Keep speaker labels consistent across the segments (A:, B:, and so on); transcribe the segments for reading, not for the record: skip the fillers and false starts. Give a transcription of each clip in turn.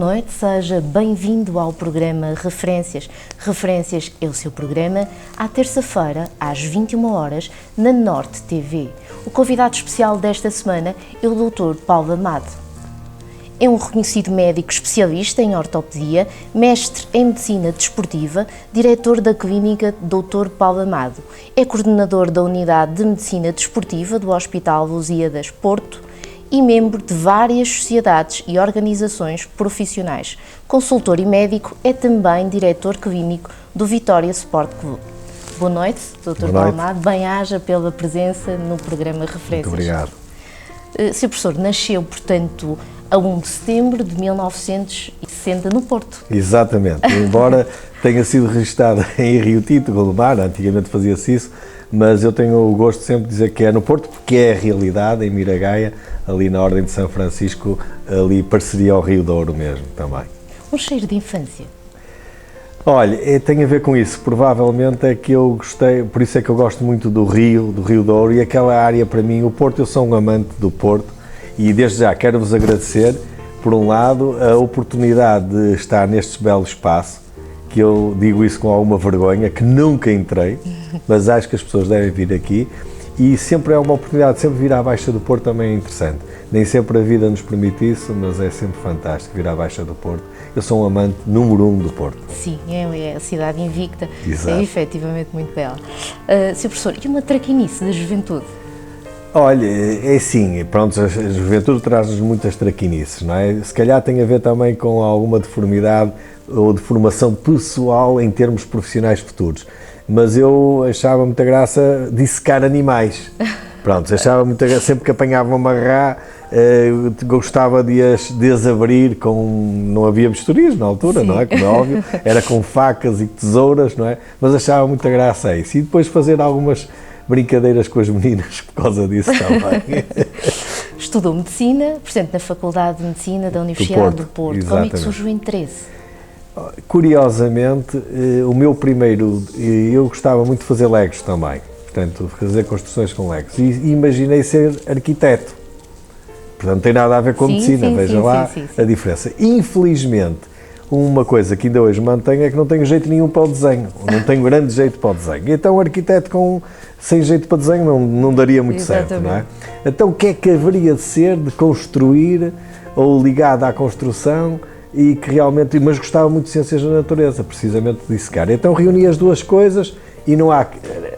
A: noite, seja bem-vindo ao programa Referências. Referências é o seu programa, à terça-feira, às 21 horas, na Norte TV. O convidado especial desta semana é o Dr. Paulo Amado. É um reconhecido médico especialista em ortopedia, mestre em medicina desportiva, diretor da clínica Dr. Paulo Amado. É coordenador da unidade de medicina desportiva do Hospital Lusíadas Porto e membro de várias sociedades e organizações profissionais. Consultor e médico, é também diretor clínico do Vitória Sport Clube. Boa noite, Dr. Paulo Amado. Bem-aja pela presença no programa Referências.
B: Muito obrigado.
A: Sr. Professor, nasceu, portanto, a 1 de setembro de 1960 no Porto.
B: Exatamente, embora tenha sido registado em Rio Tinto, Gondomar, antigamente fazia-se isso, mas eu tenho o gosto sempre de dizer que é no Porto, porque é a realidade, em Miragaia, ali na Ordem de São Francisco, ali parceria ao Rio Douro mesmo também.
A: Um cheiro de infância.
B: Olha, tem a ver com isso, provavelmente é que eu gostei, por isso é que eu gosto muito do Rio Douro, e aquela área para mim, o Porto, eu sou um amante do Porto, e desde já quero-vos agradecer, por um lado, a oportunidade de estar neste belo espaço, que eu digo isso com alguma vergonha, que nunca entrei, mas acho que as pessoas devem vir aqui, e sempre é uma oportunidade, sempre vir à Baixa do Porto também é interessante. Nem sempre a vida nos permite isso, mas é sempre fantástico vir à Baixa do Porto. Eu sou um amante número 1 do Porto.
A: Sim, é a cidade invicta.
B: Exato.
A: É efetivamente muito bela. Sr. Professor, e uma traquinice da juventude?
B: Olha, é assim, pronto, a juventude traz-nos muitas traquinices, não é? Se calhar tem a ver também com alguma deformidade ou deformação pessoal em termos profissionais futuros. Mas eu achava muita graça dissecar animais. Pronto, achava muita graça, sempre que apanhava uma rã, gostava de as abrir com... Não havia bisturis na altura, sim, não é? Como é óbvio, era com facas e tesouras, não é? Mas achava muita graça a isso. E depois fazer algumas brincadeiras com as meninas por causa disso também.
A: Estudou medicina, portanto, na Faculdade de Medicina da Universidade do Porto.
B: Exatamente.
A: Como é que surgiu o interesse?
B: Curiosamente, o meu primeiro, eu gostava muito de fazer legos também, portanto, fazer construções com legos, e imaginei ser arquiteto, portanto, não tem nada a ver com a medicina, veja lá a diferença. Infelizmente, uma coisa que ainda hoje mantenho é que não tenho jeito nenhum para o desenho, não tenho grande jeito para o desenho, então o arquiteto sem jeito para desenho não daria muito certo, não é? Então o que é que haveria de ser de construir ou ligado à construção e que realmente, mas gostava muito de ciências da natureza, precisamente de dissecar. Então reuni as duas coisas e não há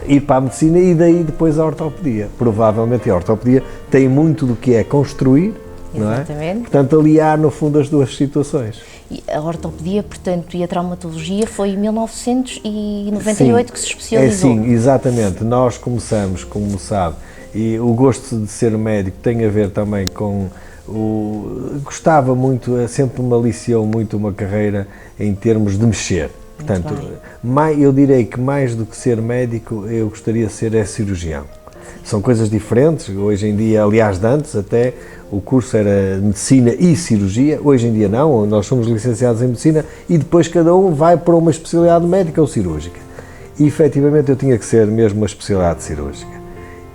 B: ir para a medicina e daí depois a ortopedia. Provavelmente a ortopedia tem muito do que é construir, não é?
A: Exatamente.
B: Portanto, aliar no fundo as duas situações.
A: E a ortopedia, portanto, e a traumatologia foi em 1998 que se especializou.
B: Sim, exatamente. Nós começamos, como sabe, e o gosto de ser médico tem a ver também com gostava muito, sempre me aliciou muito uma carreira em termos de mexer. Portanto, eu direi que mais do que ser médico, eu gostaria de ser cirurgião. São coisas diferentes, hoje em dia, aliás, de antes até, o curso era medicina e cirurgia, hoje em dia não, nós somos licenciados em medicina e depois cada um vai para uma especialidade médica ou cirúrgica. E efetivamente eu tinha que ser mesmo uma especialidade cirúrgica.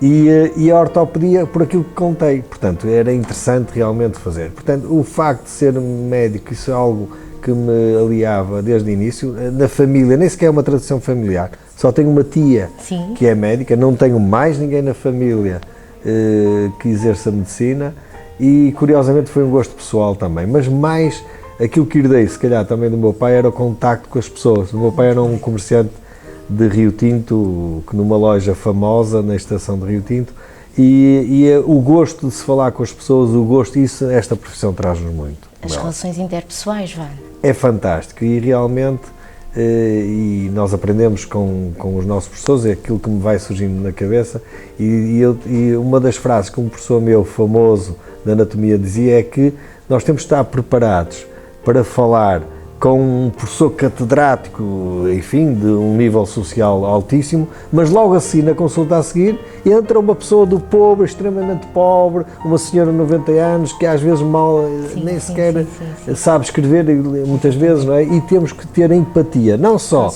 B: E a ortopedia, por aquilo que contei, portanto, era interessante realmente fazer. Portanto, o facto de ser médico, isso é algo que me aliava desde o início. Na família, nem sequer é uma tradição familiar, só tenho uma tia, sim, que é médica, não tenho mais ninguém na família que exerça medicina e, curiosamente, foi um gosto pessoal também, mas mais aquilo que herdei, se calhar, também do meu pai, era o contacto com as pessoas. O meu pai era um comerciante de Rio Tinto, que numa loja famosa na estação de Rio Tinto, e o gosto de se falar com as pessoas, esta profissão traz-nos muito.
A: As relações interpessoais,
B: é fantástico e realmente, e nós aprendemos com os nossos professores, é aquilo que me vai surgindo na cabeça, e uma das frases que um professor meu famoso de anatomia dizia é que nós temos de estar preparados para falar com um professor catedrático, enfim, de um nível social altíssimo, mas logo assim, na consulta a seguir, entra uma pessoa do pobre, extremamente pobre, uma senhora de 90 anos, que às vezes mal, nem sequer sabe escrever, muitas vezes, não é? E temos que ter empatia, não só,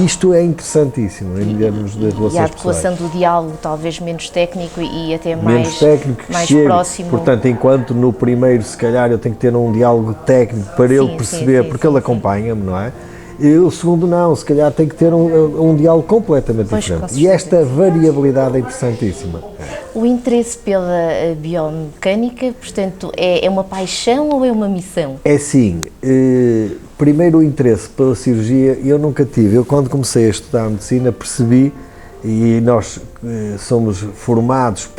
B: isto é interessantíssimo em termos de relações pessoais.
A: E a adequação do diálogo, talvez menos técnico e até mais próximo.
B: Portanto, enquanto no primeiro, se calhar, eu tenho que ter um diálogo técnico para ele perceber, porque ele acompanha-me, não é? E o segundo não, se calhar tem que ter um diálogo completamente diferente. E esta variabilidade é interessantíssima.
A: O interesse pela biomecânica, portanto, é uma paixão ou é uma missão?
B: É sim. Primeiro o interesse pela cirurgia eu nunca tive. Eu quando comecei a estudar medicina percebi, e nós somos formados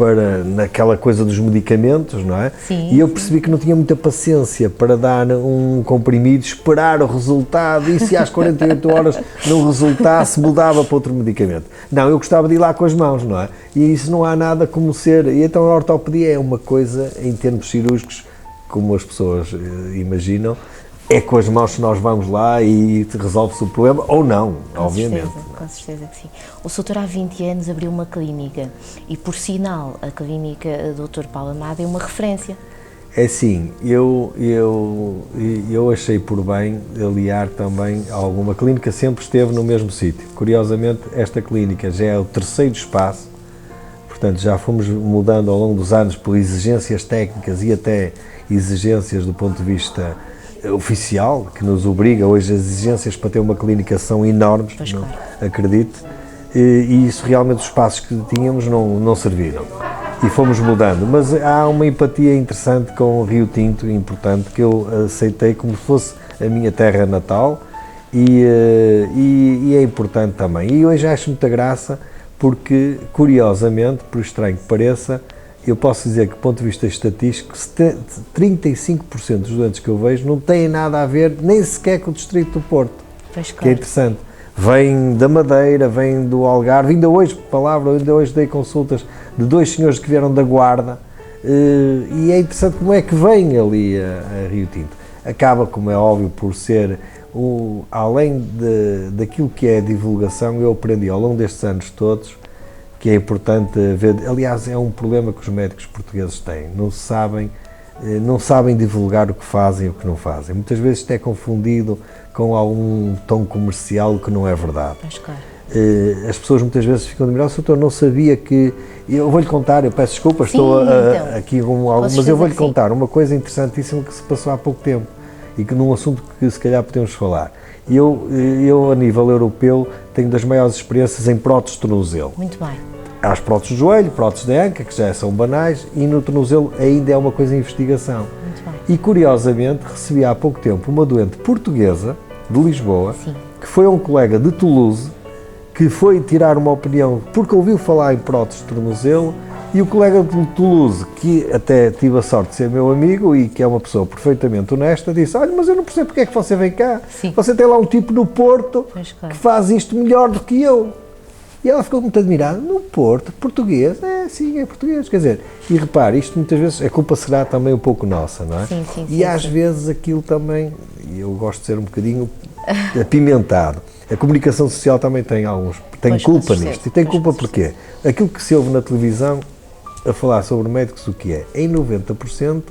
B: naquela coisa dos medicamentos, não é?
A: Sim,
B: e eu percebi que não tinha muita paciência para dar um comprimido, esperar o resultado, e se às 48 horas não resultasse, mudava para outro medicamento. Não, eu gostava de ir lá com as mãos, não é? E isso não há nada como ser, e então a ortopedia é uma coisa, em termos cirúrgicos, como as pessoas imaginam, é com as mãos que nós vamos lá e resolve-se o problema, ou não, obviamente.
A: Com certeza que sim. O Soutor há 20 anos abriu uma clínica e, por sinal, a clínica Dr. Paulo Amado é uma referência.
B: É sim, eu achei por bem aliar também alguma clínica, sempre esteve no mesmo sítio. Curiosamente, esta clínica já é o terceiro espaço, portanto já fomos mudando ao longo dos anos por exigências técnicas e até exigências do ponto de vista oficial, que nos obriga, hoje as exigências para ter uma clínica são enormes,
A: claro.
B: Acredite, e isso realmente os espaços que tínhamos não serviram, e fomos mudando, mas há uma empatia interessante com o Rio Tinto, importante, que eu aceitei como se fosse a minha terra natal, e é importante também, e hoje acho muita graça, porque curiosamente, por estranho que pareça, eu posso dizer que, do ponto de vista estatístico, 35% dos doentes que eu vejo não têm nada a ver, nem sequer com o Distrito do Porto, que é interessante. Vêm da Madeira, vêm do Algarve, ainda hoje dei consultas de 2 senhores que vieram da Guarda, e é interessante como é que vêm ali a Rio Tinto. Acaba, como é óbvio, por ser, além daquilo que é a divulgação, eu aprendi ao longo destes anos todos, que é importante ver, aliás, é um problema que os médicos portugueses têm, não sabem divulgar o que fazem e o que não fazem. Muitas vezes isto é confundido com algum tom comercial que não é verdade.
A: Claro.
B: As pessoas muitas vezes ficam admiradas, o doutor não sabia que... Eu vou-lhe contar, eu peço desculpa, estou aqui com algo, mas eu vou-lhe contar uma coisa interessantíssima que se passou há pouco tempo e que num assunto que se calhar podemos falar. Eu, a nível europeu, tenho das maiores experiências em próteses de tornozelo.
A: Muito bem.
B: Há as próteses de joelho, próteses de anca, que já são banais, e no tornozelo ainda é uma coisa em investigação.
A: Muito bem.
B: E, curiosamente, recebi há pouco tempo uma doente portuguesa, de Lisboa, que foi um colega de Toulouse, que foi tirar uma opinião, porque ouviu falar em próteses de tornozelo, e o colega de Toulouse, que até tive a sorte de ser meu amigo e que é uma pessoa perfeitamente honesta, disse: olha, mas eu não percebo porque é que você vem cá.
A: Sim.
B: Você tem lá um tipo no Porto que faz isto melhor do que eu. E ela ficou muito admirada. No Porto, português? Sim, é português. Quer dizer, e repare, isto muitas vezes, a culpa será também um pouco nossa, não é?
A: Sim,
B: e às vezes aquilo também, e eu gosto de ser um bocadinho apimentado, a comunicação social também tem culpa nisto. E tem culpa porquê? Aquilo que se ouve na televisão a falar sobre médicos, o que é? Em 90%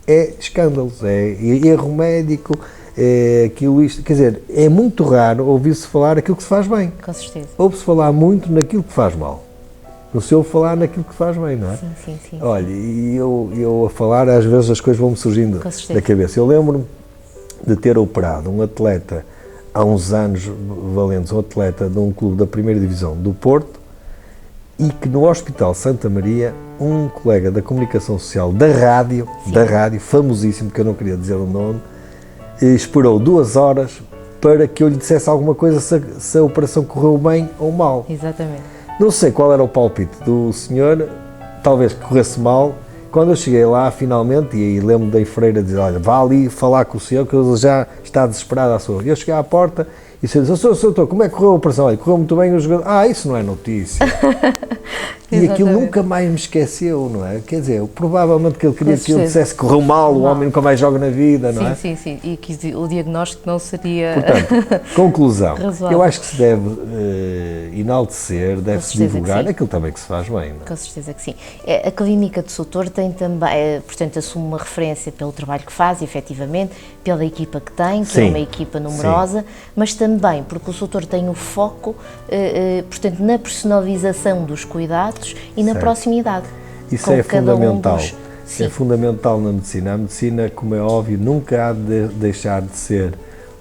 B: é escândalos, é erro médico, é aquilo, isto, quer dizer, é muito raro ouvir-se falar aquilo que se faz bem.
A: Com certeza.
B: Ouve-se falar muito naquilo que faz mal. Não se ouve falar naquilo que faz bem, não é?
A: Sim.
B: Olha, e eu a falar, às vezes as coisas vão-me surgindo da cabeça. Eu lembro-me de ter operado um atleta, há uns anos valentes, um atleta de um clube da primeira divisão do Porto, e que no Hospital Santa Maria, um colega da comunicação social da rádio, famosíssimo, que eu não queria dizer o nome, esperou 2 horas para que eu lhe dissesse alguma coisa se a operação correu bem ou mal.
A: Exatamente.
B: Não sei qual era o palpite do senhor, talvez que corresse mal. Quando eu cheguei lá, finalmente, e aí lembro da enfermeira dizer: olha, vá ali falar com o senhor, que ele já está desesperado à sua. Eu cheguei à porta E você diz, doutor, como é que correu a operação? Olha, correu muito bem o jogador. Isso não é notícia. E aquilo nunca mais me esqueceu, não é? Quer dizer, provavelmente que ele queria que eu dissesse que correu mal, o homem nunca mais joga na vida, não é?
A: Sim, e que o diagnóstico não seria...
B: Portanto, conclusão,
A: razoável.
B: Eu acho que se deve enaltecer, deve-se divulgar aquilo também que se faz bem, não é?
A: Com certeza que sim. A Clínica do Soutor tem também, portanto, assume uma referência pelo trabalho que faz, efetivamente, pela equipa que tem, que é uma equipa numerosa, mas também porque o Soutor tem o foco, portanto, na personalização dos cuidados e na proximidade.
B: Isso é fundamental. É fundamental na medicina. A medicina, como é óbvio, nunca há de deixar de ser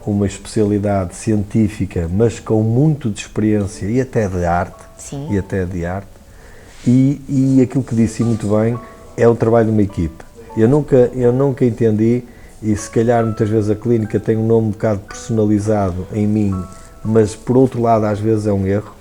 B: uma especialidade científica, mas com muito de experiência e até de arte. E aquilo que disse muito bem é o trabalho de uma equipe. Eu nunca entendi, e se calhar muitas vezes a clínica tem um nome um bocado personalizado em mim, mas por outro lado às vezes é um erro,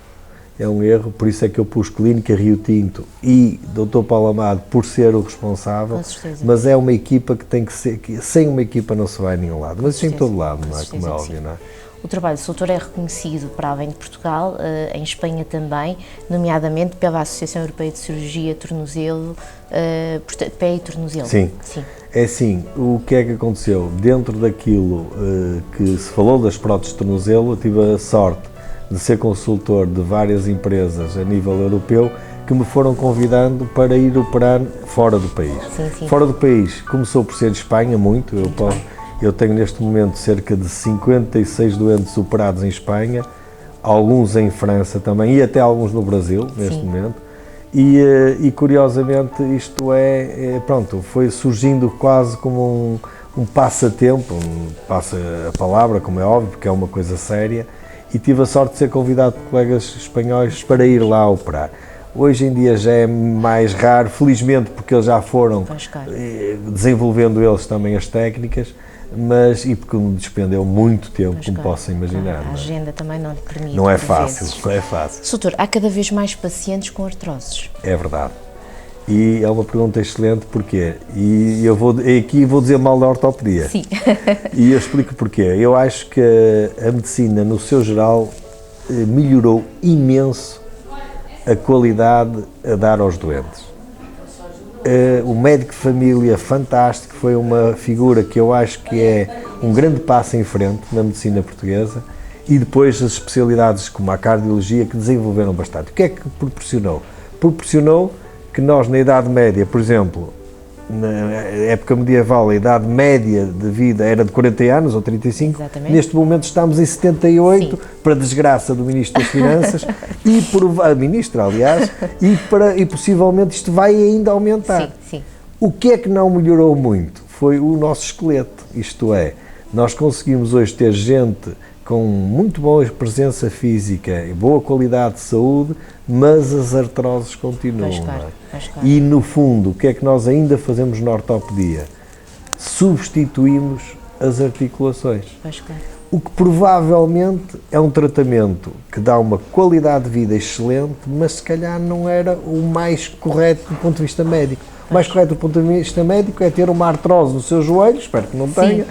B: por isso é que eu pus Clínica Rio Tinto e Dr. Paulo Amado por ser o responsável, mas é uma equipa que tem que ser, sem uma equipa não se vai a nenhum lado, mas isso em todo lado, não é? Como é óbvio, não é?
A: O trabalho do Soutor é reconhecido para além de Portugal, em Espanha também, nomeadamente pela Associação Europeia de Cirurgia Tornozelo, pé e tornozelo.
B: Sim. É assim, o que é que aconteceu? Dentro daquilo que se falou das próteses de tornozelo, eu tive a sorte de ser consultor de várias empresas a nível europeu que me foram convidando para ir operar fora do país. Fora do país começou por ser Espanha, muito. Eu tenho neste momento cerca de 56 doentes operados em Espanha, alguns em França também e até alguns no Brasil, neste momento. E curiosamente isto foi surgindo quase como um passatempo, passa a palavra, como é óbvio, porque é uma coisa séria, e tive a sorte de ser convidado por colegas espanhóis para ir lá operar. Hoje em dia já é mais raro, felizmente, porque eles já foram desenvolvendo eles também as técnicas, e porque me despendeu muito tempo, como posso imaginar.
A: A agenda também não lhe permite.
B: Não é fácil.
A: Soutor, há cada vez mais pacientes com artroses.
B: É verdade. E é uma pergunta excelente, porquê? E eu aqui vou dizer mal da ortopedia.
A: Sim.
B: E eu explico porquê. Eu acho que a medicina, no seu geral, melhorou imenso a qualidade a dar aos doentes. O médico de família fantástico foi uma figura que eu acho que é um grande passo em frente na medicina portuguesa, e depois as especialidades como a cardiologia que desenvolveram bastante. O que é que proporcionou? Proporcionou que nós na Idade Média, por exemplo, na época medieval, a idade média de vida era de 40 anos ou 35, neste momento estamos em 78, para desgraça do Ministro das Finanças, a Ministra, aliás, e possivelmente isto vai ainda aumentar. O que é que não melhorou muito? Foi o nosso esqueleto, isto é, nós conseguimos hoje ter gente com muito boa presença física e boa qualidade de saúde, mas as artroses continuam. E no fundo, o que é que nós ainda fazemos na ortopedia? Substituímos as articulações. O que provavelmente é um tratamento que dá uma qualidade de vida excelente, mas se calhar não era o mais correto do ponto de vista médico. O mais correto do ponto de vista médico é ter uma artrose no seu joelho, espero que não tenha,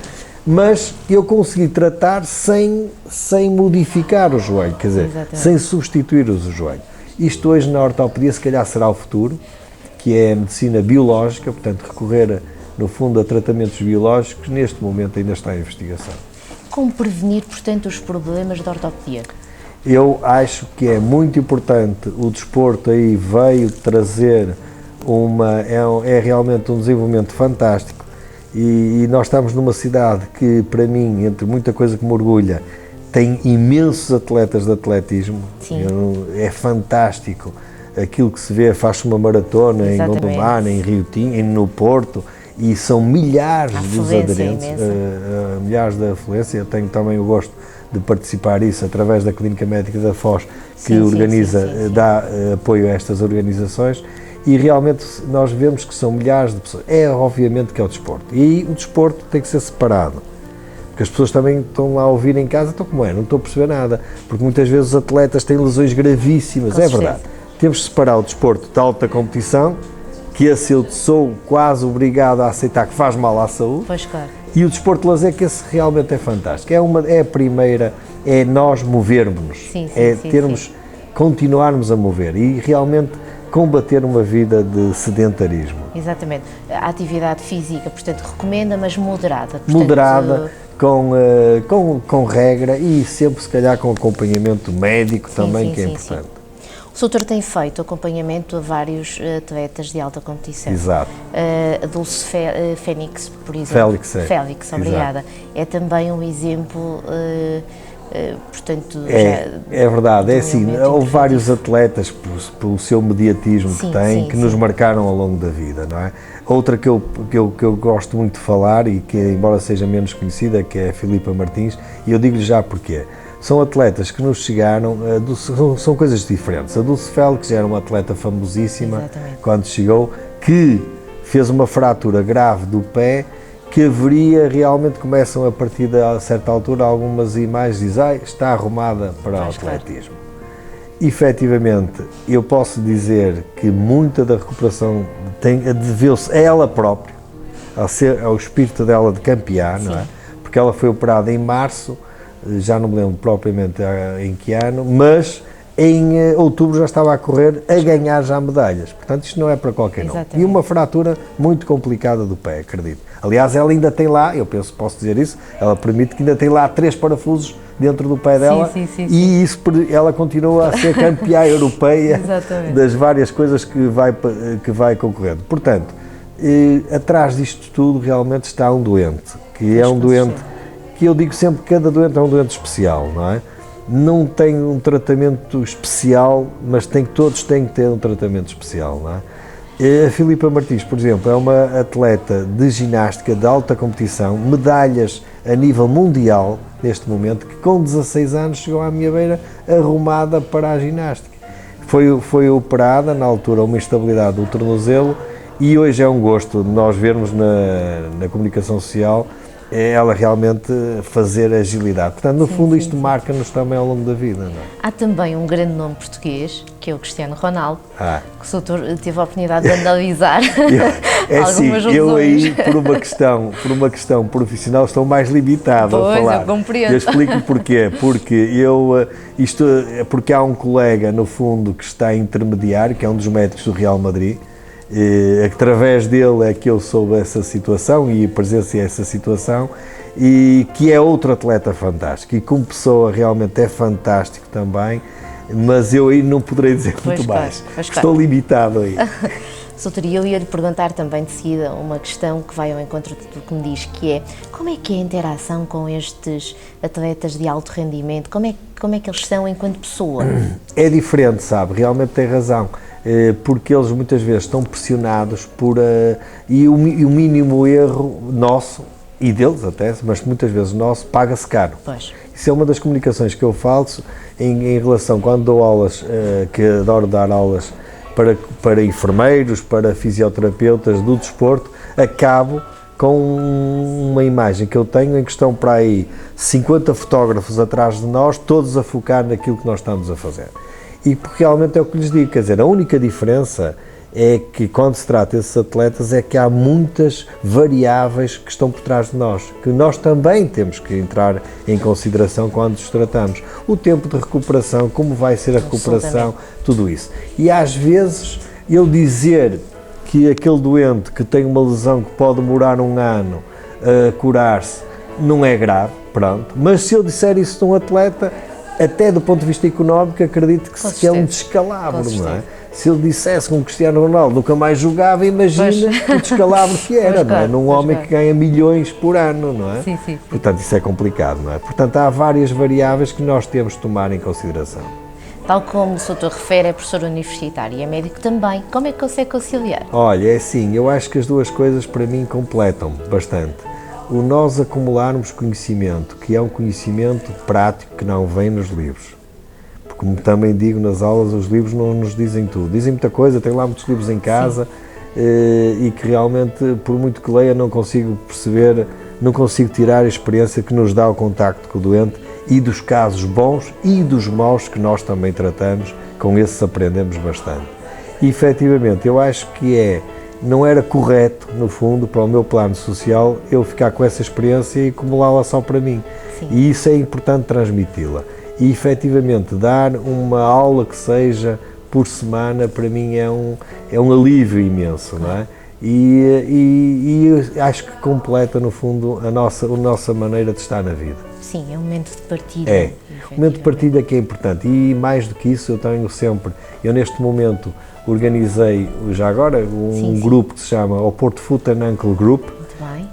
B: mas eu consegui tratar sem modificar o joelho, quer dizer, sem substituir o joelho. Isto hoje na ortopedia se calhar será o futuro, que é a medicina biológica, portanto recorrer no fundo a tratamentos biológicos, neste momento ainda está em investigação.
A: Como prevenir, portanto, os problemas da ortopedia?
B: Eu acho que é muito importante, o desporto aí veio trazer é realmente um desenvolvimento fantástico. E nós estamos numa cidade que, para mim, entre muita coisa que me orgulha, tem imensos atletas de atletismo. É fantástico aquilo que se vê, faz-se uma maratona em Gondomar, em Rio Tinto, no Porto, e são milhares dos aderentes, milhares de afluência. Eu tenho também o gosto de participar isso através da Clínica Médica da Foz, que dá apoio a estas organizações. E realmente nós vemos que são milhares de pessoas. Obviamente que é o desporto. E o desporto tem que ser separado. Porque as pessoas também estão lá a ouvir em casa, então como é? Não estou a perceber nada. Porque muitas vezes os atletas têm lesões gravíssimas. É verdade. Temos de separar o desporto de alta competição, que esse eu sou quase obrigado a aceitar que faz mal à saúde. E o desporto de lazer, que esse realmente é fantástico. É a primeira é nós movermos-nos, continuarmos a mover e realmente combater uma vida de sedentarismo.
A: Exatamente. A atividade física, portanto, recomenda, mas moderada. Portanto,
B: moderada, com regra e sempre, se calhar, com acompanhamento médico também, que é importante.
A: O doutor tem feito acompanhamento a vários atletas de alta competição.
B: Exato.
A: A Dulce Félix, por exemplo. Félix, obrigada. Exato. É também um exemplo, portanto...
B: É verdade, é assim, houve vários atletas, pelo seu mediatismo que têm, que nos marcaram ao longo da vida, não é? Outra que eu gosto muito de falar e que, embora seja menos conhecida, que é a Filipa Martins, e eu digo-lhe já porquê. São atletas que nos chegaram, são coisas diferentes. A Dulce Félix era uma atleta famosíssima quando chegou, que fez uma fratura grave do pé, que haveria, realmente começam a partir de certa altura algumas imagens, dizem, está arrumada para o atletismo. Efetivamente, eu posso dizer que muita da recuperação deveu-se a ela própria, ao espírito dela de campeã, não é? Porque ela foi operada em março, já não me lembro propriamente em que ano, mas em outubro já estava a correr, a ganhar já medalhas. Portanto, isto não é para qualquer um. E uma fratura muito complicada do pé, acredito. Aliás, ela ainda tem lá, eu penso, posso dizer isso, ela permite que ainda tem lá 3 parafusos dentro do pé dela, e isso, ela continua a ser campeã europeia das várias coisas que vai concorrendo. Portanto, atrás disto tudo realmente está um doente, que é um doente, que eu digo sempre que cada doente é um doente especial, não é? Não tem um tratamento especial, mas todos têm que ter um tratamento especial, não é? A Filipa Martins, por exemplo, é uma atleta de ginástica de alta competição, medalhas a nível mundial, neste momento, que com 16 anos chegou à minha beira arrumada para a ginástica. Foi operada, na altura, uma instabilidade do tornozelo, e hoje é um gosto de nós vermos na comunicação social ela realmente fazer agilidade. Portanto, no fundo, isto marca-nos também ao longo da vida. Não é?
A: Há também um grande nome português, que é o Cristiano Ronaldo, que o doutor teve a oportunidade de analisar algumas lesões. Eu aí, por uma questão profissional, estou mais limitado a falar. Eu compreendo.
B: Eu explico porquê. Porque há um colega, no fundo, que está a intermediar, que é um dos médicos do Real Madrid. Através dele é que eu soube essa situação e presenciei essa situação, e que é outro atleta fantástico e como pessoa realmente é fantástico também, mas eu aí não poderei dizer muito mais, estou limitado aí.
A: Doutor, eu ia lhe perguntar também de seguida uma questão que vai ao encontro do que me diz, que é como é que é a interação com estes atletas de alto rendimento, como é que eles são enquanto pessoa?
B: É diferente, sabe, realmente tem razão. Porque eles muitas vezes estão pressionados e o mínimo erro nosso, e deles até, mas muitas vezes nosso, paga-se caro. Isso é uma das comunicações que eu faço em relação, quando dou aulas, que adoro dar aulas para enfermeiros, para fisioterapeutas do desporto, acabo com uma imagem que eu tenho em que estão para aí 50 fotógrafos atrás de nós, todos a focar naquilo que nós estamos a fazer. E porque realmente é o que lhes digo, quer dizer, a única diferença é que quando se trata desses atletas é que há muitas variáveis que estão por trás de nós, que nós também temos que entrar em consideração quando os tratamos. O tempo de recuperação, como vai ser a recuperação, tudo isso. E às vezes eu dizer que aquele doente que tem uma lesão que pode demorar 1 ano a curar-se, não é grave, pronto, mas se eu disser isso de um atleta, até do ponto de vista económico, acredito que é um descalabro, não é? Se ele dissesse que um Cristiano Ronaldo nunca mais jogava, imagina o descalabro que era, não é? Num homem que ganha milhões por ano, não é?
A: Sim.
B: Portanto, isso é complicado, não é? Portanto, há várias variáveis que nós temos de tomar em consideração.
A: Tal como o doutor refere, é professor universitário e é médico também. Como é que consegue conciliar?
B: Olha, é assim, eu acho que as duas coisas para mim completam bastante. O nós acumularmos conhecimento, que é um conhecimento prático que não vem nos livros. Porque, como também digo nas aulas, os livros não nos dizem tudo. Dizem muita coisa, tenho lá muitos livros em casa e que realmente, por muito que leia, não consigo perceber, não consigo tirar a experiência que nos dá o contacto com o doente e dos casos bons e dos maus que nós também tratamos, com esses aprendemos bastante. E, efetivamente, eu acho que é não era correto, no fundo, para o meu plano social, eu ficar com essa experiência e acumulá-la só para mim.
A: Sim.
B: E isso é importante transmiti-la. E, efetivamente, dar uma aula que seja por semana, para mim é um alívio imenso, não é? E acho que completa, no fundo, a nossa maneira de estar na vida.
A: Sim, é um momento de partilha.
B: É, um momento de partilha que é importante. E, mais do que isso, eu neste momento organizei, já agora, um grupo que se chama o Porto Foot and Ankle Group,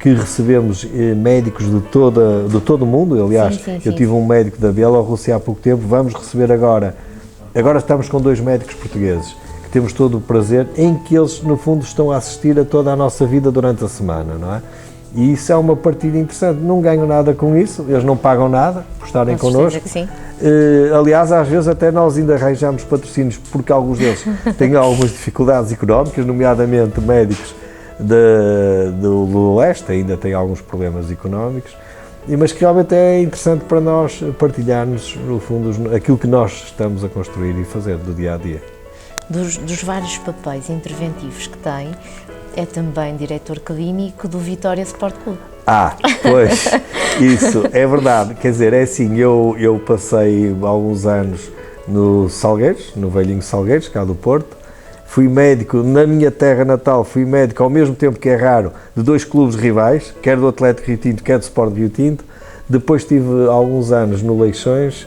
B: que recebemos médicos de todo o mundo. Aliás, eu tive um médico da Bielorrússia há pouco tempo, vamos receber agora estamos com 2 médicos portugueses, que temos todo o prazer, em que eles, no fundo, estão a assistir a toda a nossa vida durante a semana, não é? E isso é uma partilha interessante, não ganham nada com isso, eles não pagam nada por estarem connosco.
A: Que sim.
B: Aliás, às vezes até nós ainda arranjamos patrocínios, porque alguns deles têm algumas dificuldades económicas, nomeadamente médicos do leste, ainda têm alguns problemas económicos, mas que realmente é interessante para nós partilharmos, no fundo, aquilo que nós estamos a construir e fazer do dia a dia.
A: Dos vários papéis interventivos que tem, é também diretor clínico do Vitória Sport Clube.
B: Pois, isso é verdade. Quer dizer, é assim, eu passei alguns anos no Salgueiros, no velhinho Salgueiros, cá do Porto. Fui médico, na minha terra natal, fui médico ao mesmo tempo que é raro, de 2 clubes rivais, quer do Atlético Rio Tinto, quer do Sport Rio Tinto. Depois tive alguns anos no Leixões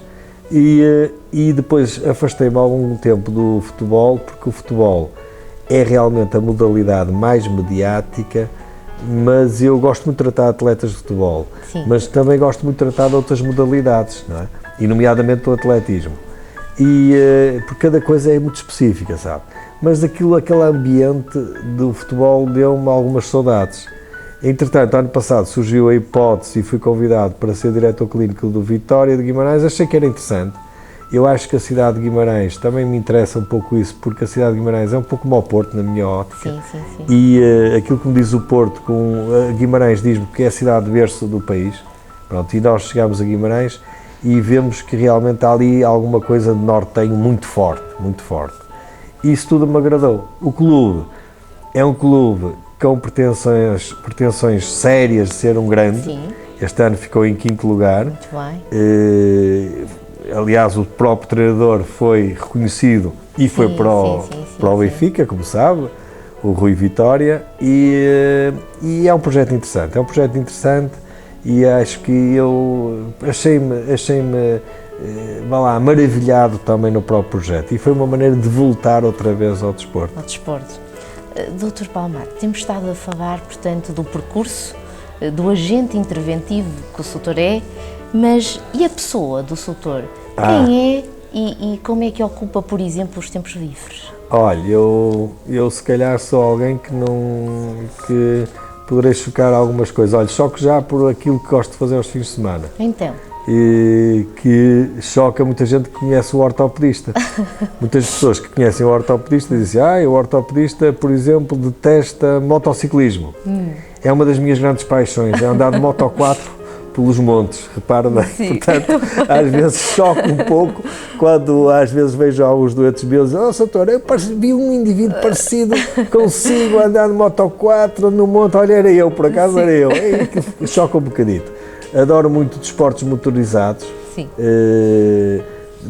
B: e depois afastei-me algum tempo do futebol, porque o futebol é realmente a modalidade mais mediática, mas eu gosto muito de tratar atletas de futebol,
A: Sim.
B: mas também gosto muito de tratar de outras modalidades, não é? E nomeadamente do atletismo. Porque cada coisa é muito específica, sabe? Mas aquele ambiente do futebol deu-me algumas saudades. Entretanto, ano passado surgiu a hipótese e fui convidado para ser diretor clínico do Vitória de Guimarães. Achei que era interessante. Eu acho que a cidade de Guimarães também me interessa um pouco isso, porque a cidade de Guimarães é um pouco como o Porto, na minha ótica.
A: Sim.
B: E aquilo que me diz o Porto, Guimarães diz-me que é a cidade de berço do país. Pronto, e nós chegamos a Guimarães e vemos que realmente há ali alguma coisa de nortenho muito forte, muito forte. Isso tudo me agradou. O clube é um clube com pretensões sérias de ser um grande.
A: Sim.
B: Este ano ficou em 5º lugar.
A: Muito bem.
B: Aliás, o próprio treinador foi reconhecido e foi para o Benfica, como sabe, o Rui Vitória, e é um projeto interessante, e acho que eu achei-me maravilhado também no próprio projeto, e foi uma maneira de voltar outra vez ao desporto.
A: Dr. Palmar, temos estado a falar, portanto, do percurso, do agente interventivo que o Soutor é, mas e a pessoa do Soutor? Quem é e como é que ocupa, por exemplo, os tempos livres?
B: Olha, eu se calhar sou alguém que poderei chocar algumas coisas. Olha, choco já por aquilo que gosto de fazer aos fins de semana.
A: Então?
B: E que choca muita gente que conhece o ortopedista. Muitas pessoas que conhecem o ortopedista dizem o ortopedista, por exemplo, detesta motociclismo. É uma das minhas grandes paixões, é andar de moto 4 pelos montes, repara bem.
A: Sim.
B: Portanto, às vezes choco um pouco quando às vezes vejo alguns doentes meus e dizem, Soutor, eu vi um indivíduo parecido consigo andar de moto 4 no monte, olha, era eu, por acaso era eu. Choca um bocadito. Adoro muito desportos motorizados.
A: Sim.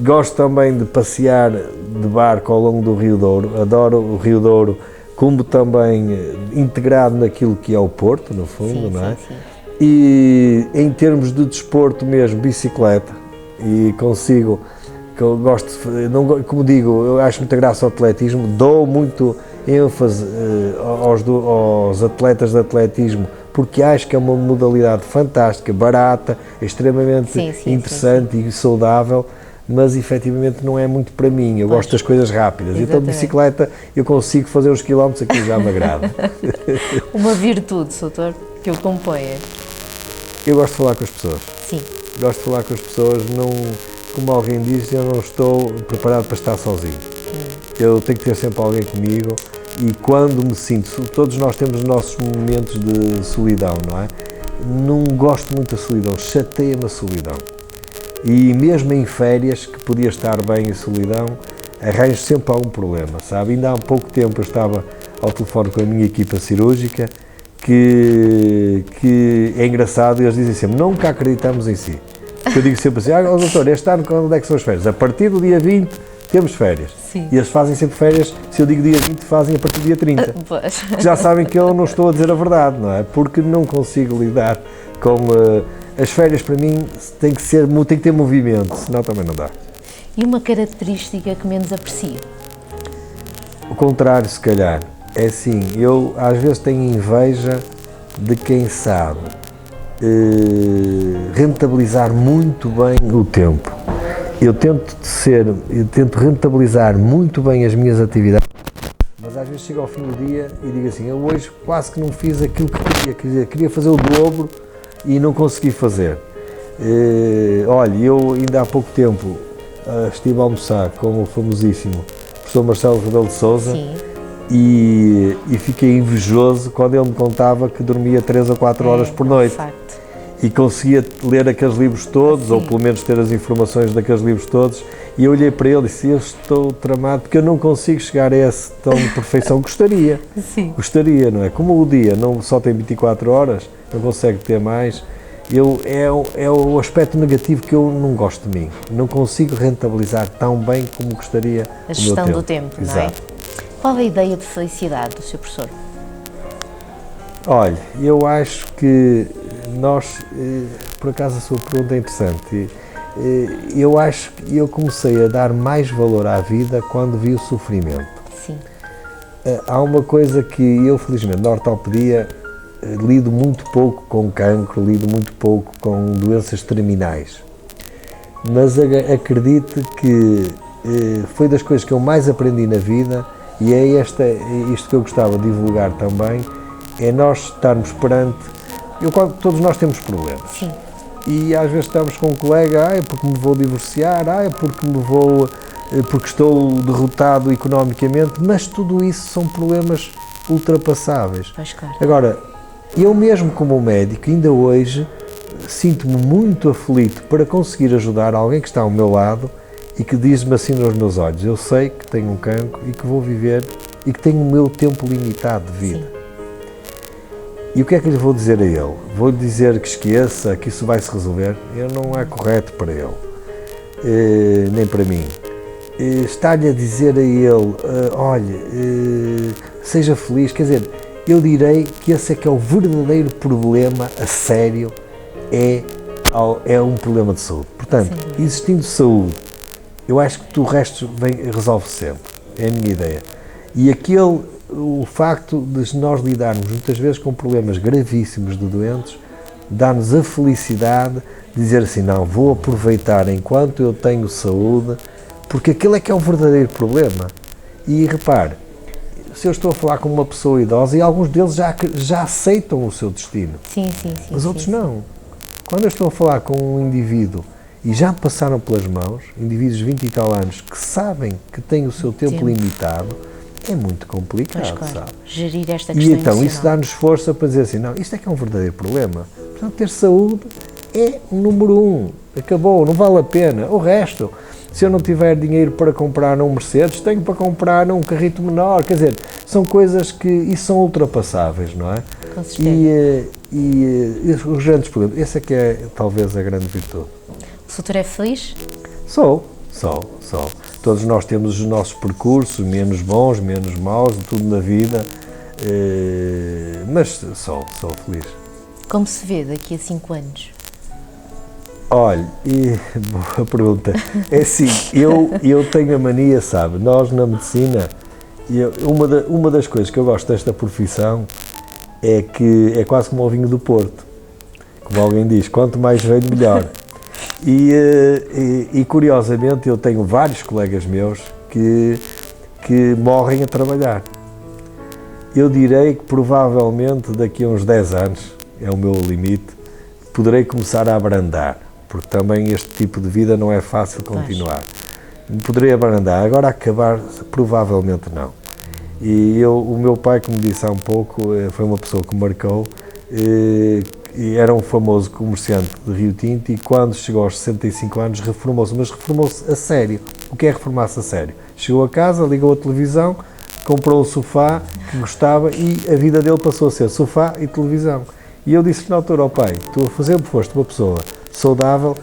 B: Gosto também de passear de barco ao longo do Rio Douro. Adoro o Rio Douro, como também integrado naquilo que é o Porto, no fundo, não é?
A: Sim.
B: E em termos de desporto mesmo, bicicleta, e consigo, que eu gosto, como digo, eu acho muita graça ao atletismo, dou muito ênfase aos atletas de atletismo, porque acho que é uma modalidade fantástica, barata, extremamente interessante e saudável, mas efetivamente não é muito para mim, eu gosto das coisas rápidas.
A: Exatamente.
B: Então de bicicleta eu consigo fazer uns quilómetros, aquilo já me agrada.
A: Uma virtude, Soutor, que o componha?
B: Eu gosto de falar com as pessoas.
A: Sim.
B: Gosto de falar com as pessoas, não, como alguém disse, eu não estou preparado para estar sozinho. Eu tenho que ter sempre alguém comigo e quando me sinto, todos nós temos os nossos momentos de solidão, não é? Não gosto muito da solidão, chateia-me a solidão. E mesmo em férias, que podia estar bem em solidão, arranjo sempre algum problema, sabe? Ainda há pouco tempo eu estava ao telefone com a minha equipa cirúrgica, que é engraçado, e eles dizem sempre, nunca acreditamos em si. Eu digo sempre assim, doutor, este ano quando é que são as férias? A partir do dia 20 temos férias.
A: Sim.
B: E eles fazem sempre férias, se eu digo dia 20, fazem a partir do dia 30.
A: Pois.
B: Já sabem que eu não estou a dizer a verdade, não é? Porque não consigo lidar com... as férias para mim tem que ter movimento, senão também não dá.
A: E uma característica que menos aprecio?
B: O contrário, se calhar. É assim, eu às vezes tenho inveja de quem sabe rentabilizar muito bem o tempo. Eu tento rentabilizar muito bem as minhas atividades, mas às vezes chego ao fim do dia e digo assim, eu hoje quase que não fiz aquilo que queria fazer o dobro e não consegui fazer. Olha, eu ainda há pouco tempo estive a almoçar com o famosíssimo professor Marcelo Rebelo de Sousa.
A: Sim.
B: E fiquei invejoso quando ele me contava que dormia 3 ou 4 horas por noite. E conseguia ler aqueles livros todos, sim, ou pelo menos ter as informações daqueles livros todos, e eu olhei para ele e disse, eu estou tramado, porque eu não consigo chegar a esse tom de perfeição. Gostaria,
A: sim,
B: gostaria, não é? Como o dia não só tem 24 horas, não consegue ter mais, é o aspecto negativo que eu não gosto de mim. Não consigo rentabilizar tão bem como gostaria
A: a gestão do tempo, não é?
B: Exato.
A: Qual é a ideia de felicidade do seu professor?
B: Olha, eu acho que nós, por acaso a sua pergunta é interessante, eu acho que eu comecei a dar mais valor à vida quando vi o sofrimento.
A: Sim.
B: Há uma coisa que eu, felizmente, na ortopedia, lido muito pouco com cancro, lido muito pouco com doenças terminais, mas acredito que foi das coisas que eu mais aprendi na vida. E é isto que eu gostava de divulgar também, é nós estarmos perante... todos nós temos problemas.
A: Sim.
B: E às vezes estamos com um colega, é porque me vou divorciar, é porque estou derrotado economicamente, mas tudo isso são problemas ultrapassáveis.
A: Pois, claro.
B: Agora, eu mesmo como médico, ainda hoje, sinto-me muito aflito para conseguir ajudar alguém que está ao meu lado e que diz-me assim nos meus olhos, eu sei que tenho um cancro e que vou viver e que tenho o meu tempo limitado de vida. Sim. E o que é que lhe vou dizer a ele? Vou-lhe dizer que esqueça, que isso vai se resolver? Não é correto para ele, nem para mim. Está-lhe a dizer a ele, olha, seja feliz, quer dizer, eu direi que esse é que é o verdadeiro problema, a sério, é um problema de saúde. Portanto, sim, existindo saúde, eu acho que o resto resolve sempre, é a minha ideia. E o facto de nós lidarmos muitas vezes com problemas gravíssimos de doentes, dá-nos a felicidade de dizer assim, não, vou aproveitar enquanto eu tenho saúde, porque aquele é que é o verdadeiro problema. E repare, se eu estou a falar com uma pessoa idosa, e alguns deles já aceitam o seu destino,
A: sim,
B: mas outros não. Quando eu estou a falar com um indivíduo e já passaram pelas mãos, indivíduos de 20 e tal anos que sabem que têm o seu tempo limitado, é muito complicado,
A: claro,
B: sabe?
A: Gerir esta questão
B: e então
A: emocional.
B: Isso dá-nos força para dizer assim, não, isto é que é um verdadeiro problema. Portanto, ter saúde é o número 1, acabou, não vale a pena. O resto, se eu não tiver dinheiro para comprar um Mercedes, tenho para comprar um carrito menor, quer dizer, são coisas que isso são ultrapassáveis, não é?
A: Com certeza.
B: E os grandes problemas, essa é que é talvez a grande virtude.
A: O futuro é feliz?
B: Sou. Todos nós temos os nossos percursos, menos bons, menos maus, tudo na vida, mas sou feliz.
A: Como se vê daqui a 5 anos?
B: Olha, boa pergunta. É assim, eu tenho a mania, sabe, nós na medicina, uma das coisas que eu gosto desta profissão é que é quase como o vinho do Porto. Como alguém diz, quanto mais velho, melhor. E curiosamente eu tenho vários colegas meus que morrem a trabalhar. Eu direi que provavelmente daqui a uns 10 anos, é o meu limite, poderei começar a abrandar, porque também este tipo de vida não é fácil continuar. Poderei abrandar, agora acabar provavelmente não. E o meu pai, como disse há um pouco, foi uma pessoa que me marcou, e era um famoso comerciante de Rio Tinto e quando chegou aos 65 anos reformou-se, mas reformou-se a sério. O que é reformar-se a sério? Chegou a casa, ligou a televisão, comprou um sofá que gostava e a vida dele passou a ser sofá e televisão. E eu disse na altura ao pai, tu sempre foste uma pessoa saudável,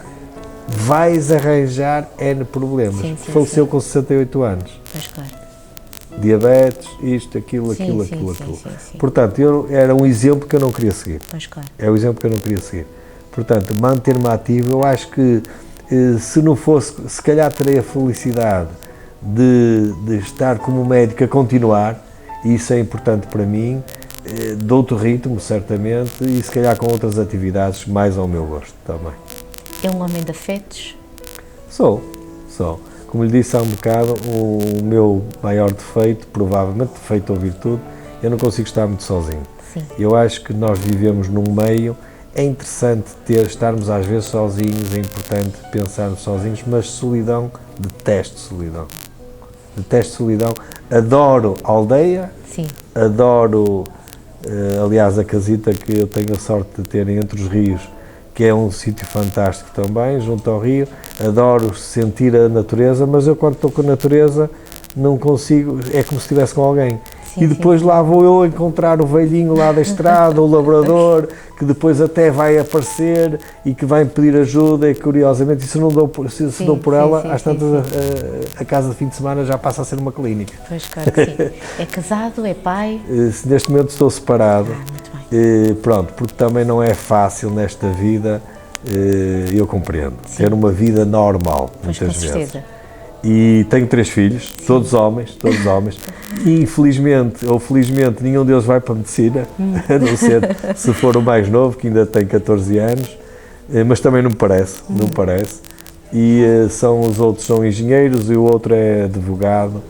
B: vais arranjar N problemas.
A: Sim,
B: Faleceu com 68 anos.
A: Pois claro.
B: Diabetes, isto, aquilo.
A: Sim.
B: Portanto, eu era um exemplo que eu não queria seguir.
A: Pois claro.
B: É o exemplo que eu não queria seguir. Portanto, manter-me ativo, eu acho que se não fosse, se calhar terei a felicidade de estar como médico a continuar, e isso é importante para mim, de outro ritmo, certamente, e se calhar com outras atividades mais ao meu gosto também.
A: É um homem de afetos?
B: Sou. Como lhe disse há um bocado, o meu maior defeito, provavelmente defeito ou virtude, eu não consigo estar muito sozinho.
A: Sim.
B: Eu acho que nós vivemos num meio, é interessante estarmos às vezes sozinhos, é importante pensarmos sozinhos, mas solidão, detesto solidão. Adoro a aldeia,
A: Sim.
B: adoro, aliás, a casita que eu tenho a sorte de ter entre os rios, que é um sítio fantástico também, junto ao rio. Adoro sentir a natureza, mas eu quando estou com a natureza não consigo, é como se estivesse com alguém.
A: Sim,
B: e depois lá vou eu encontrar o velhinho lá da estrada, o labrador, que depois até vai aparecer e que vai me pedir ajuda, e curiosamente, e se não dou, se dou por ela, às tantas a casa de fim de semana já passa a ser uma clínica.
A: Pois, claro que sim. É casado, é pai?
B: Neste momento estou separado.
A: Muito bem.
B: Pronto, porque também não é fácil nesta vida, eu compreendo,
A: Sim.
B: ter uma vida normal,
A: Pois,
B: muitas
A: com
B: vezes.
A: certeza.
B: E tenho 3 filhos, todos homens, e infelizmente ou felizmente nenhum deles vai para a medicina, a não ser se for o mais novo, que ainda tem 14 anos, mas também não me parece, e os outros são engenheiros e o outro é advogado,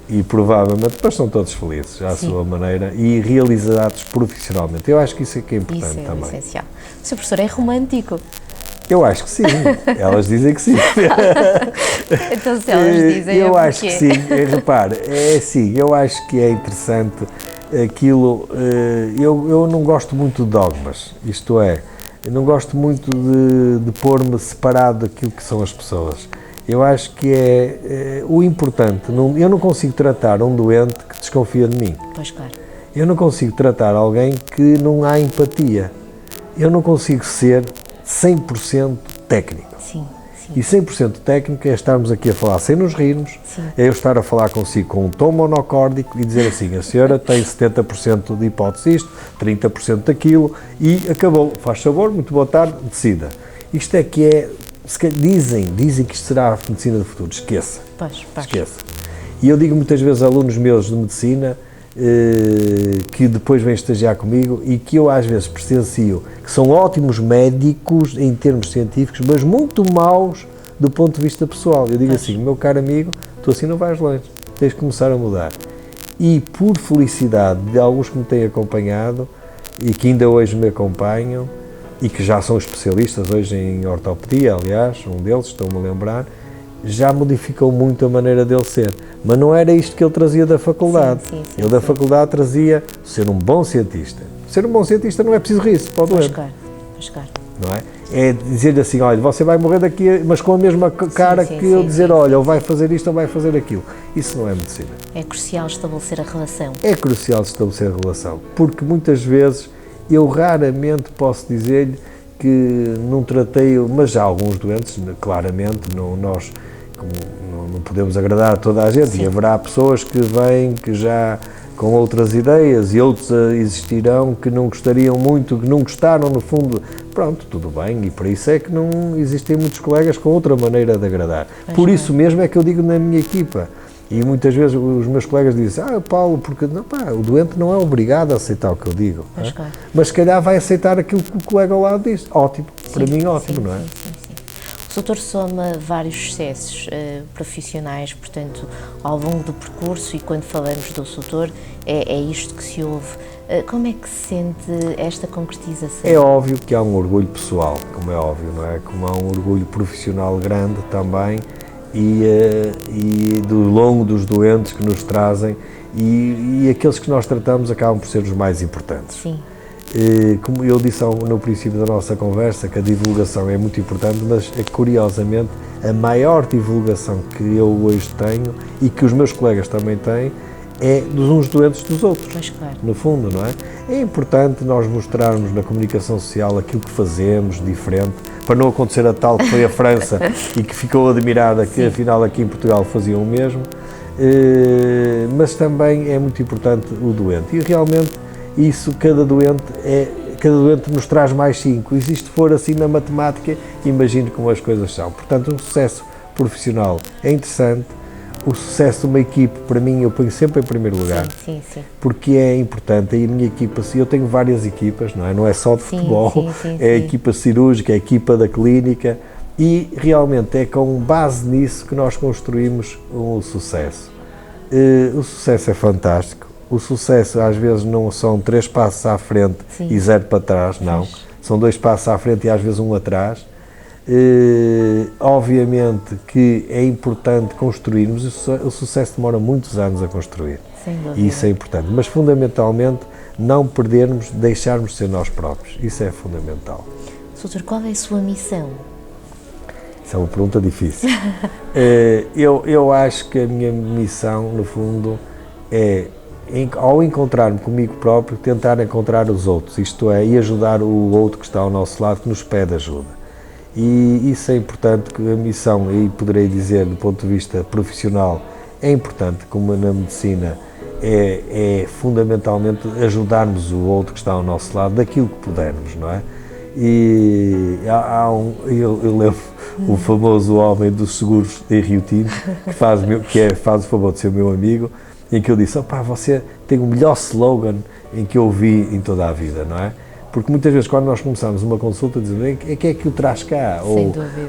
B: e provavelmente, depois são todos felizes, à sua maneira, e realizados profissionalmente. Eu acho que isso é que é importante
A: Isso é
B: também.
A: essencial. O seu professor é romântico.
B: Eu acho que sim, elas dizem que sim.
A: Então se elas dizem,
B: eu
A: é
B: acho que sim, repare, é assim, eu acho que é interessante aquilo, eu não gosto muito de dogmas, isto é, eu não gosto muito de pôr-me separado daquilo que são as pessoas. Eu acho que é o importante, eu não consigo tratar um doente que desconfia de mim.
A: Pois claro.
B: Eu não consigo tratar alguém que não há empatia. Eu não consigo ser 100% técnico.
A: Sim.
B: E 100% técnico é estarmos aqui a falar sem nos rirmos,
A: Sim.
B: é eu estar a falar consigo com um tom monocórdico e dizer assim, a senhora tem 70% de hipótese isto, 30% daquilo e acabou, faz favor, muito boa tarde, decida. Isto é que é, dizem que isto será a medicina do futuro, esqueça.
A: Pois.
B: Esqueça. E eu digo muitas vezes a alunos meus de medicina que depois vêm estagiar comigo e que eu às vezes presencio que são ótimos médicos em termos científicos, mas muito maus do ponto de vista pessoal. Eu digo assim, meu caro amigo, tu assim não vais longe, tens de começar a mudar. E por felicidade de alguns que me têm acompanhado e que ainda hoje me acompanham e que já são especialistas hoje em ortopedia, aliás, um deles, estou-me a lembrar, já modificou muito a maneira dele ser. Mas não era isto que ele trazia da faculdade.
A: Sim,
B: ele da faculdade trazia ser um bom cientista. Ser um bom cientista não é preciso rir-se, pode doer.
A: Pois claro.
B: Não é? É dizer-lhe assim, olha, você vai morrer daqui, mas com a mesma cara que eu dizer, olha, ou vai fazer isto ou vai fazer aquilo. Isso não é medicina.
A: É crucial estabelecer a relação.
B: É crucial estabelecer a relação, porque muitas vezes eu raramente posso dizer-lhe que não tratei, mas já alguns doentes, claramente, nós não podemos agradar a toda a gente, e haverá pessoas que vêm que já com outras ideias e outros existirão que não gostariam muito, que não gostaram no fundo, pronto, tudo bem, e por isso é que não existem muitos colegas com outra maneira de agradar. Por isso mesmo é que eu digo na minha equipa, e muitas vezes os meus colegas dizem, Paulo, porque não, o doente não é obrigado a aceitar o que eu digo, mas se calhar vai aceitar aquilo que o colega ao lado diz, ótimo, para mim ótimo, não é?
A: O doutor soma vários sucessos profissionais, portanto, ao longo do percurso, e quando falamos do doutor, é isto que se ouve. Como é que se sente esta concretização?
B: É óbvio que há um orgulho pessoal, como é óbvio, não é? Como há um orgulho profissional grande também, e do longo dos doentes que nos trazem, e aqueles que nós tratamos acabam por ser os mais importantes.
A: Sim.
B: Como eu disse no princípio da nossa conversa, que a divulgação é muito importante, mas curiosamente a maior divulgação que eu hoje tenho e que os meus colegas também têm é dos uns doentes dos outros,
A: Pois, claro.
B: no fundo, não é? É importante nós mostrarmos na comunicação social aquilo que fazemos diferente, para não acontecer a tal que foi a França e que ficou admirada que afinal aqui em Portugal faziam o mesmo, mas também é muito importante o doente, e realmente isso, cada doente nos traz mais 5, e se isto for assim na matemática, imagino como as coisas são. Portanto, o sucesso profissional é interessante, o sucesso de uma equipe, para mim, eu ponho sempre em primeiro lugar,
A: Sim.
B: porque é importante. E a minha equipa, eu tenho várias equipas, não é só de futebol, é a equipa cirúrgica, é a equipa da clínica, e realmente é com base nisso que nós construímos o sucesso. O sucesso é fantástico. O sucesso às vezes não são 3 passos à frente e 0 para trás, não. São 2 passos à frente e às vezes 1 atrás. Obviamente que é importante construirmos, o sucesso demora muitos anos a construir.
A: Sem dúvida.
B: E isso é importante, mas fundamentalmente não perdermos, deixarmos de ser nós próprios. Isso é fundamental.
A: Doutor, qual é a sua missão?
B: Isso é uma pergunta difícil. Eu acho que a minha missão, no fundo, é, ao encontrar-me comigo próprio, tentar encontrar os outros, isto é, e ajudar o outro que está ao nosso lado, que nos pede ajuda. E isso é importante, que a missão, e poderei dizer, do ponto de vista profissional, é importante, como na medicina, é fundamentalmente ajudarmos o outro que está ao nosso lado, daquilo que pudermos, não é? E eu lembro o famoso homem dos seguros em Rio Tinto, que faz o favor de ser meu amigo, em que eu disse, você tem o melhor slogan em que eu vi em toda a vida, não é? Porque muitas vezes quando nós começamos uma consulta dizemos, em que é que o traz cá?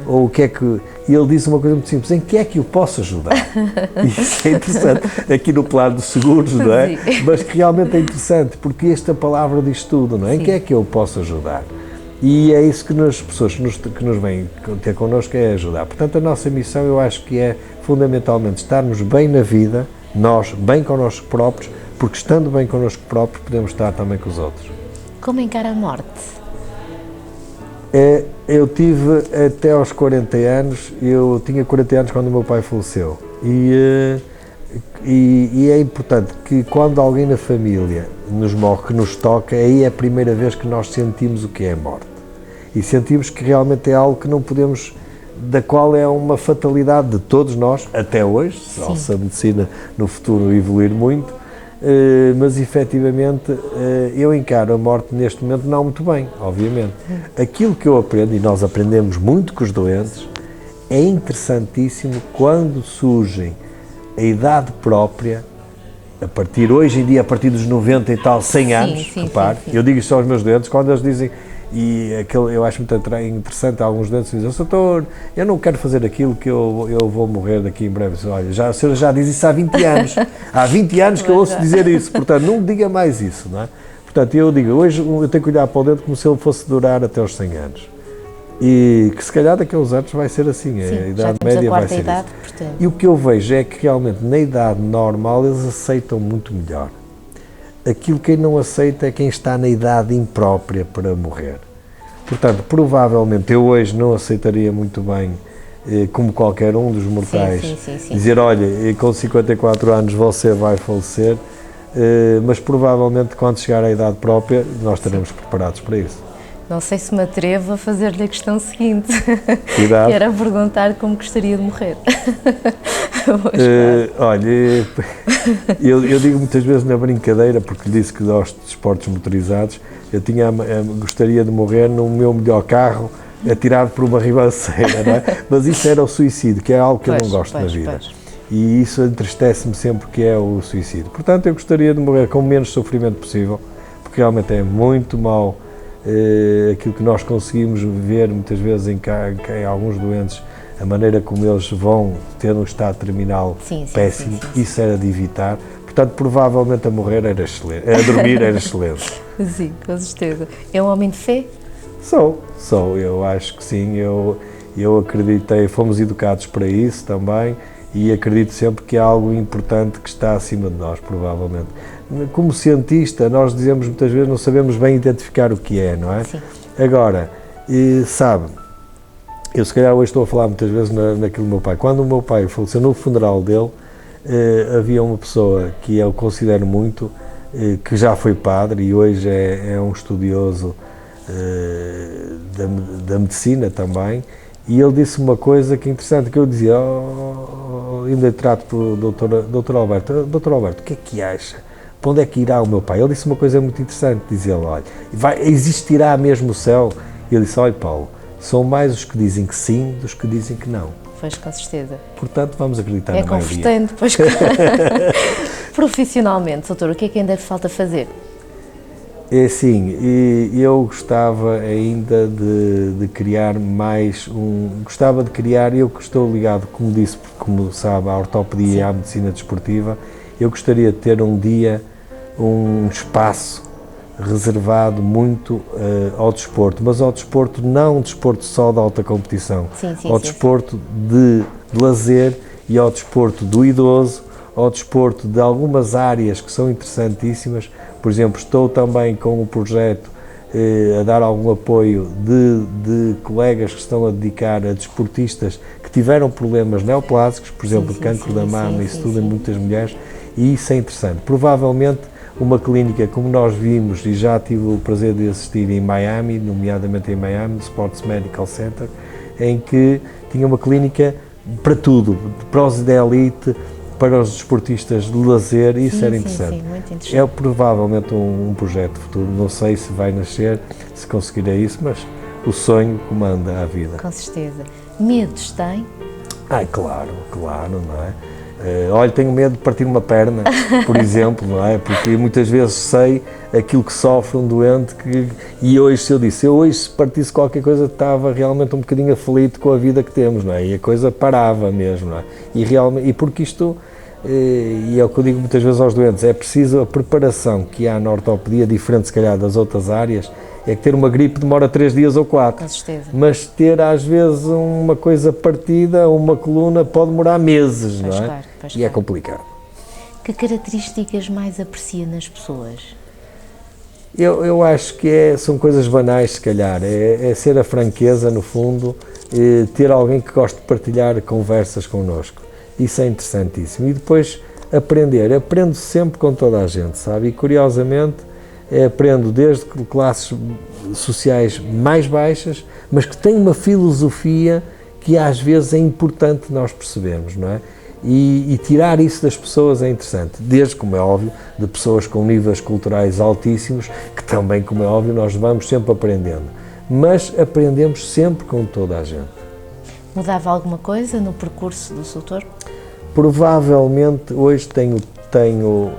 B: Ou o que é que... E ele disse uma coisa muito simples, em que é que eu posso ajudar? E isso é interessante, aqui no plano dos seguros, não é?
A: Sim.
B: Mas que realmente é interessante, porque esta palavra diz tudo, não é? Em que é que eu posso ajudar? E é isso que as pessoas que nos vêm ter connosco é ajudar. Portanto, a nossa missão, eu acho que é fundamentalmente estarmos bem na vida, nós bem connosco próprios, porque estando bem connosco próprios podemos estar também com os outros.
A: Como encara a morte?
B: Eu tive até aos 40 anos, eu tinha 40 anos quando o meu pai faleceu, e é importante que quando alguém na família nos morre, que nos toca, aí é a primeira vez que nós sentimos o que é a morte, e sentimos que realmente é algo que não podemos, da qual é uma fatalidade de todos nós, até hoje, se a medicina no futuro evoluir muito, mas efetivamente eu encaro a morte neste momento não muito bem, obviamente. Aquilo que eu aprendo, e nós aprendemos muito com os doentes, é interessantíssimo quando surgem a idade própria, hoje em dia, a partir dos 90 e tal, 100 anos, repare, eu digo isto aos meus doentes, quando eles dizem, eu acho muito interessante, alguns doentes dizem, doutor, eu não quero fazer aquilo que eu vou morrer daqui em breve. Olha, a senhora já diz isso há 20 anos, há 20 anos que eu ouço dizer isso, portanto, não diga mais isso, não é? Portanto, eu digo, hoje eu tenho que olhar para o dente como se ele fosse durar até aos 100 anos. E que se calhar daqui a uns anos vai ser assim, a idade média vai ser isso.
A: Portanto.
B: E o que eu vejo é que realmente na idade normal eles aceitam muito melhor. Aquilo que quem não aceita é quem está na idade imprópria para morrer. Portanto, provavelmente eu hoje não aceitaria muito bem, como qualquer um dos mortais, dizer, olha, com 54 anos você vai falecer, mas provavelmente quando chegar à idade própria nós estaremos preparados para isso.
A: Não sei se me atrevo a fazer-lhe a questão seguinte,
B: Cuidado.
A: que era perguntar como gostaria de morrer.
B: Olha, eu digo muitas vezes na brincadeira, porque lhe disse que gosto de esportes motorizados, gostaria de morrer no meu melhor carro, atirado por uma ribanceira, não é? Mas isso era o suicídio, que é algo que eu não gosto na vida. E isso entristece-me sempre, que é o suicídio. Portanto, eu gostaria de morrer com o menos sofrimento possível, porque realmente é muito mau aquilo que nós conseguimos ver muitas vezes em alguns doentes, a maneira como eles vão ter um estado terminal péssimo, isso era de evitar. Portanto, provavelmente a morrer era excelente, a dormir era excelente.
A: Sim, com certeza. É um homem de fé?
B: Sou, eu acho que sim, eu acreditei, fomos educados para isso também, e acredito sempre que é algo importante que está acima de nós, provavelmente. Como cientista, nós dizemos muitas vezes, não sabemos bem identificar o que é, não é?
A: Sim.
B: Agora, sabe, eu se calhar hoje estou a falar muitas vezes naquilo do meu pai. Quando o meu pai faleceu, no funeral dele, havia uma pessoa que eu considero muito, que já foi padre e hoje é um estudioso da medicina também, e ele disse uma coisa que é interessante, que eu dizia, ainda trato pelo doutor Alberto, doutor Alberto, o que é que acha? Para onde é que irá o meu pai? Ele disse uma coisa muito interessante, dizia ele, olha, existirá mesmo o céu? E ele disse, olha Paulo, são mais os que dizem que sim dos que dizem que não.
A: Pois, com certeza.
B: Portanto, vamos acreditar na maioria.
A: É confortante, pois. Profissionalmente, doutor, o que é que ainda falta fazer?
B: É assim, eu gostava ainda de criar gostava de criar, eu que estou ligado, como disse, como sabe, à ortopedia e à medicina desportiva, eu gostaria de ter um dia, um espaço reservado muito ao desporto, mas ao desporto, não um desporto só de alta competição, ao desporto de lazer e ao desporto do idoso, ao desporto de algumas áreas que são interessantíssimas. Por exemplo, estou também com um projeto a dar algum apoio de colegas que estão a dedicar a desportistas que tiveram problemas neoplásicos, por exemplo, de cancro da mama, isso tudo em muitas mulheres, e isso é interessante. Provavelmente uma clínica como nós vimos e já tive o prazer de assistir em Miami, nomeadamente em Miami, no Sports Medical Center, em que tinha uma clínica para tudo, para os de elite, para os desportistas de lazer, e isso era interessante.
A: Sim, muito interessante.
B: É provavelmente um projeto futuro, não sei se vai nascer, se conseguirei isso, mas o sonho comanda a vida.
A: Com certeza. Medos tem?
B: Claro, não é? Olha, tenho medo de partir uma perna, por exemplo, não é? Porque muitas vezes sei aquilo que sofre um doente e hoje, se hoje partisse qualquer coisa, estava realmente um bocadinho aflito com a vida que temos, não é? E a coisa parava mesmo, não é? E porque isto, e é o que eu digo muitas vezes aos doentes, é preciso a preparação que há na ortopedia, diferente se calhar das outras áreas, é que ter uma gripe demora 3 dias ou 4,
A: com certeza.
B: Mas ter às vezes uma coisa partida, uma coluna, pode demorar meses, não é?
A: Claro,
B: e é complicado.
A: Que características mais aprecia nas pessoas?
B: Eu acho que são coisas banais, se calhar, é ser a franqueza, no fundo, ter alguém que goste de partilhar conversas connosco, isso é interessantíssimo, e depois aprendo sempre com toda a gente, sabe, e curiosamente aprendo desde classes sociais mais baixas, mas que têm uma filosofia que às vezes é importante nós percebermos, não é? E tirar isso das pessoas é interessante, desde, como é óbvio, de pessoas com níveis culturais altíssimos, que também, como é óbvio, nós vamos sempre aprendendo, mas aprendemos sempre com toda a gente.
A: Mudava alguma coisa no percurso do doutor?
B: Provavelmente hoje tenho,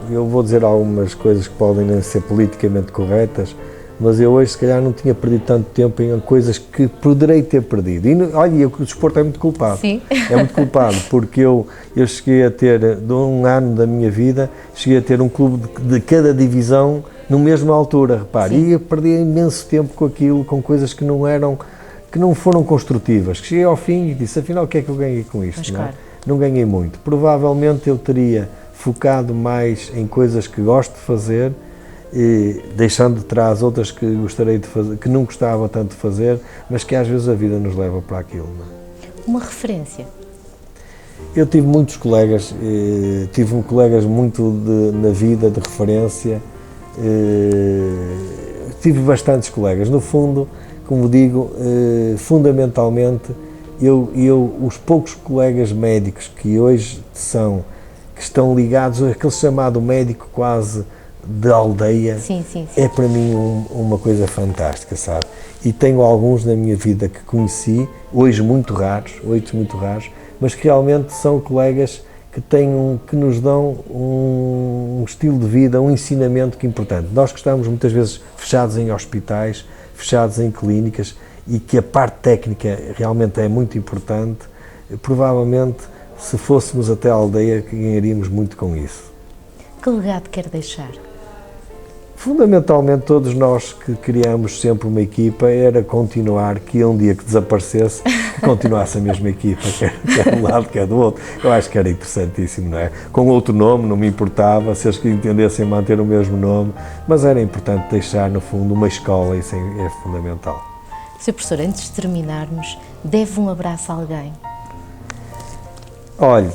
B: eu vou dizer algumas coisas que podem não ser politicamente corretas, mas eu hoje se calhar não tinha perdido tanto tempo em coisas que poderei ter perdido. E olha, o desporto é muito culpado.
A: Sim.
B: É muito culpado, porque eu cheguei a ter, de um ano da minha vida, cheguei a ter um clube de cada divisão na mesma altura, repare, e eu perdi imenso tempo com aquilo, com coisas que não foram construtivas. Cheguei ao fim e disse, afinal, o que é que eu ganhei com isto?
A: Mas,
B: não,
A: claro.
B: Não ganhei muito. Provavelmente eu teria focado mais em coisas que gosto de fazer, e deixando de trás outras que gostaria de fazer, que não gostava tanto de fazer, mas que às vezes a vida nos leva para aquilo. Não é?
A: Uma referência?
B: Eu tive muitos colegas, tive colegas muito na vida de referência, tive bastantes colegas. No fundo, como digo, fundamentalmente, os poucos colegas médicos que hoje que estão ligados àquele chamado médico quase de aldeia,
A: sim.
B: é para mim uma coisa fantástica, sabe? E tenho alguns na minha vida que conheci, hoje muito raros, mas que realmente são colegas que nos dão um estilo de vida, um ensinamento que é importante. Nós que estamos muitas vezes fechados em hospitais, fechados em clínicas, e que a parte técnica realmente é muito importante, provavelmente, se fôssemos até a aldeia, ganharíamos muito com isso.
A: Que legado quer deixar?
B: Fundamentalmente, todos nós que criamos sempre uma equipa, era continuar, que um dia que desaparecesse, continuasse a mesma equipa, quer de um lado, quer do outro. Eu acho que era interessantíssimo, não é? Com outro nome, não me importava, se eles que entendessem manter o mesmo nome, mas era importante deixar, no fundo, uma escola, isso é fundamental.
A: Sr. Professor, antes de terminarmos, deve um abraço a alguém?
B: Olhe,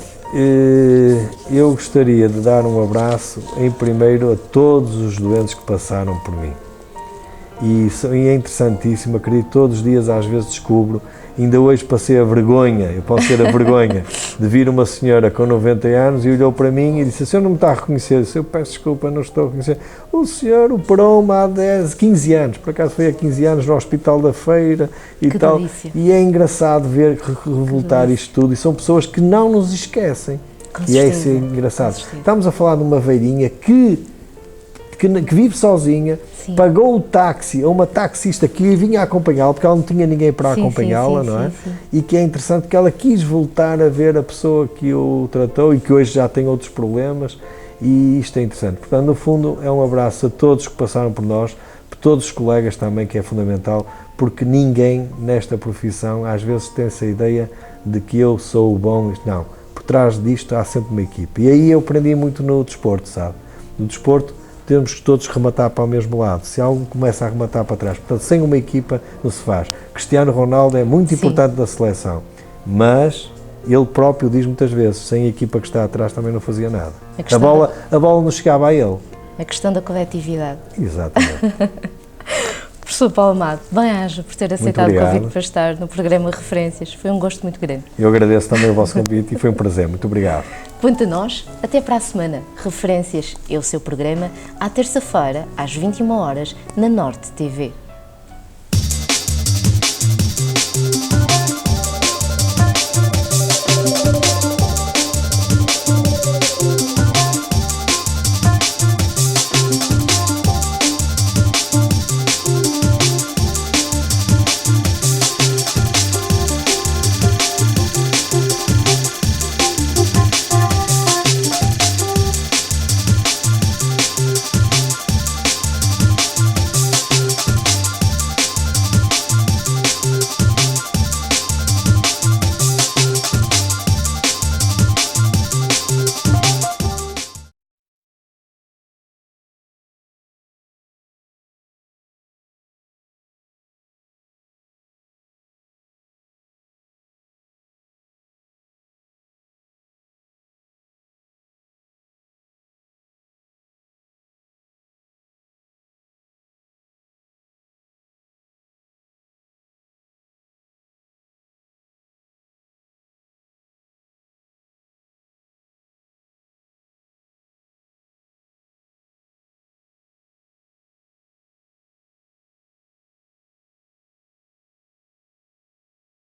B: eu gostaria de dar um abraço, em primeiro, a todos os doentes que passaram por mim. E é interessantíssimo, acredito, todos os dias às vezes descubro, ainda hoje passei a vergonha, eu posso ter a vergonha, de vir uma senhora com 90 anos e olhou para mim e disse: o senhor não me está a reconhecer? Eu disse: eu peço desculpa, não estou a reconhecer. O senhor operou-me há 15 anos, por acaso foi há 15 anos no Hospital da Feira e
A: que
B: tal.
A: delícia. E
B: é engraçado ver revoltar isto tudo, e são pessoas que não nos esquecem.
A: Com
B: e é
A: certeza,
B: isso engraçado.
A: com
B: Estamos a falar de uma velhinha que vive sozinha,
A: sim,
B: pagou o táxi a uma taxista que vinha acompanhá-la, porque ela não tinha ninguém para acompanhá-la, não é?
A: Sim.
B: E que é interessante porque ela quis voltar a ver a pessoa que o tratou e que hoje já tem outros problemas, e isto é interessante. Portanto, no fundo, é um abraço a todos que passaram por nós, por todos os colegas também, que é fundamental, porque ninguém nesta profissão às vezes tem essa ideia de que eu sou o bom. Não, por trás disto há sempre uma equipe. E aí eu aprendi muito no desporto, sabe? No desporto, temos que todos rematar para o mesmo lado. Se algo começa a rematar para trás, portanto, sem uma equipa não se faz. Cristiano Ronaldo é muito importante da seleção, mas ele próprio diz muitas vezes, sem a equipa que está atrás também não fazia nada. A bola não chegava a ele.
A: A questão da coletividade.
B: Exatamente.
A: Professor Paulo Amado, bem-aja por ter aceitado o convite para estar no programa Referências. Foi um gosto muito grande.
B: Eu agradeço também o vosso convite e foi um prazer. Muito obrigado.
A: Quanto a nós, até para a semana. Referências é o seu programa, à terça-feira, às 21 horas, na Norte TV.